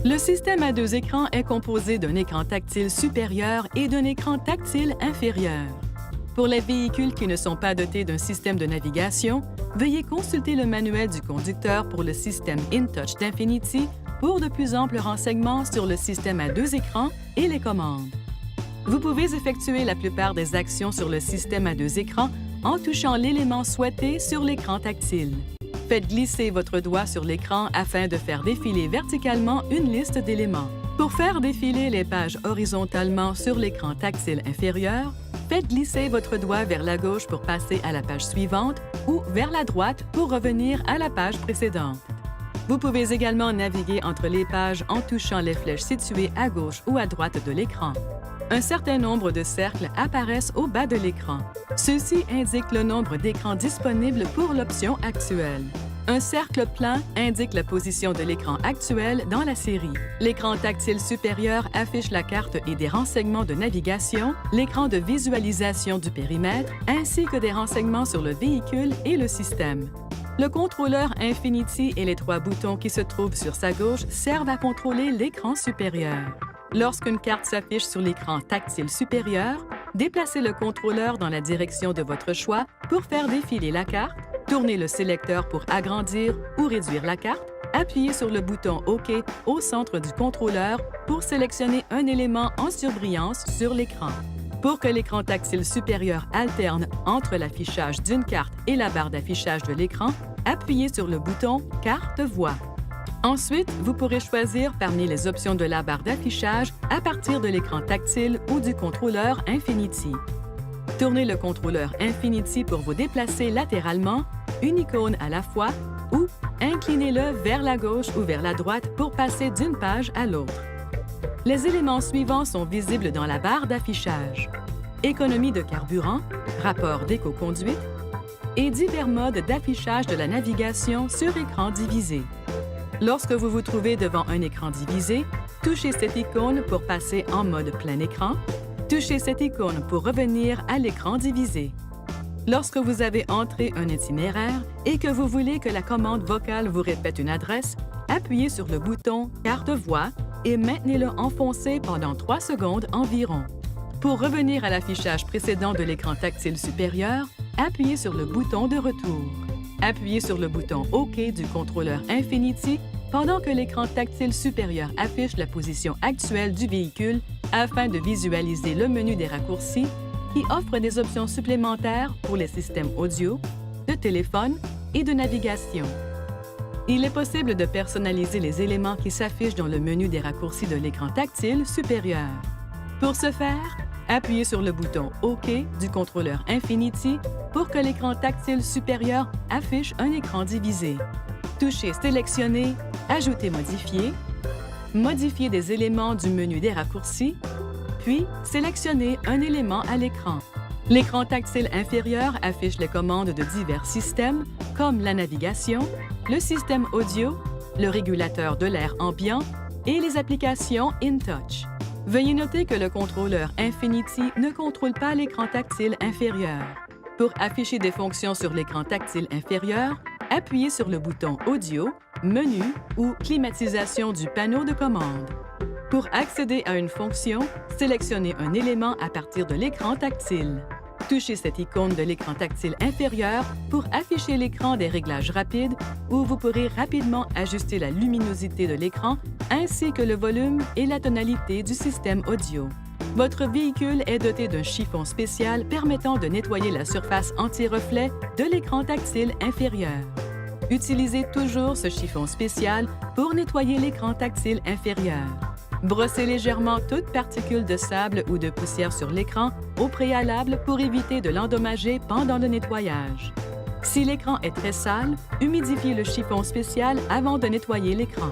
Le système à deux écrans est composé d'un écran tactile supérieur et d'un écran tactile inférieur. Pour les véhicules qui ne sont pas dotés d'un système de navigation, veuillez consulter le manuel du conducteur pour le système InTouch d'Infiniti pour de plus amples renseignements sur le système à deux écrans et les commandes. Vous pouvez effectuer la plupart des actions sur le système à deux écrans en touchant l'élément souhaité sur l'écran tactile. Faites glisser votre doigt sur l'écran afin de faire défiler verticalement une liste d'éléments. Pour faire défiler les pages horizontalement sur l'écran tactile inférieur, faites glisser votre doigt vers la gauche pour passer à la page suivante ou vers la droite pour revenir à la page précédente. Vous pouvez également naviguer entre les pages en touchant les flèches situées à gauche ou à droite de l'écran. Un certain nombre de cercles apparaissent au bas de l'écran. Ceux-ci indiquent le nombre d'écrans disponibles pour l'option actuelle. Un cercle plein indique la position de l'écran actuel dans la série. L'écran tactile supérieur affiche la carte et des renseignements de navigation, l'écran de visualisation du périmètre, ainsi que des renseignements sur le véhicule et le système. Le contrôleur Infiniti et les trois boutons qui se trouvent sur sa gauche servent à contrôler l'écran supérieur. Lorsqu'une carte s'affiche sur l'écran tactile supérieur, déplacez le contrôleur dans la direction de votre choix pour faire défiler la carte, tournez le sélecteur pour agrandir ou réduire la carte, appuyez sur le bouton OK au centre du contrôleur pour sélectionner un élément en surbrillance sur l'écran. Pour que l'écran tactile supérieur alterne entre l'affichage d'une carte et la barre d'affichage de l'écran, appuyez sur le bouton « Carte voix ». Ensuite, vous pourrez choisir parmi les options de la barre d'affichage à partir de l'écran tactile ou du contrôleur Infiniti. Tournez le contrôleur Infiniti pour vous déplacer latéralement, une icône à la fois, ou inclinez-le vers la gauche ou vers la droite pour passer d'une page à l'autre. Les éléments suivants sont visibles dans la barre d'affichage: économie de carburant, rapport d'éco-conduite et divers modes d'affichage de la navigation sur écran divisé. Lorsque vous vous trouvez devant un écran divisé, touchez cette icône pour passer en mode plein écran. Touchez cette icône pour revenir à l'écran divisé. Lorsque vous avez entré un itinéraire et que vous voulez que la commande vocale vous répète une adresse, appuyez sur le bouton « Carte voix » et maintenez-le enfoncé pendant 3 secondes environ. Pour revenir à l'affichage précédent de l'écran tactile supérieur, appuyez sur le bouton de retour. Appuyez sur le bouton OK du contrôleur Infiniti pendant que l'écran tactile supérieur affiche la position actuelle du véhicule afin de visualiser le menu des raccourcis qui offre des options supplémentaires pour les systèmes audio, de téléphone et de navigation. Il est possible de personnaliser les éléments qui s'affichent dans le menu des raccourcis de l'écran tactile supérieur. Pour ce faire, appuyez sur le bouton OK du contrôleur Infiniti pour que l'écran tactile supérieur affiche un écran divisé. Touchez Sélectionner, Ajouter modifier, modifier des éléments du menu des raccourcis, puis sélectionnez un élément à l'écran. L'écran tactile inférieur affiche les commandes de divers systèmes comme la navigation, le système audio, le régulateur de l'air ambiant et les applications InTouch. Veuillez noter que le contrôleur Infiniti ne contrôle pas l'écran tactile inférieur. Pour afficher des fonctions sur l'écran tactile inférieur, appuyez sur le bouton Audio, Menu ou Climatisation du panneau de commande. Pour accéder à une fonction, sélectionnez un élément à partir de l'écran tactile. Touchez cette icône de l'écran tactile inférieur pour afficher l'écran des réglages rapides où vous pourrez rapidement ajuster la luminosité de l'écran ainsi que le volume et la tonalité du système audio. Votre véhicule est doté d'un chiffon spécial permettant de nettoyer la surface anti-reflet de l'écran tactile inférieur. Utilisez toujours ce chiffon spécial pour nettoyer l'écran tactile inférieur. Brossez légèrement toute particule de sable ou de poussière sur l'écran au préalable pour éviter de l'endommager pendant le nettoyage. Si l'écran est très sale, humidifiez le chiffon spécial avant de nettoyer l'écran.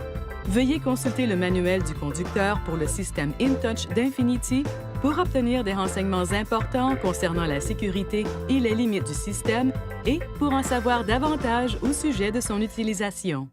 Veuillez consulter le manuel du conducteur pour le système InTouch d'Infiniti pour obtenir des renseignements importants concernant la sécurité et les limites du système et pour en savoir davantage au sujet de son utilisation.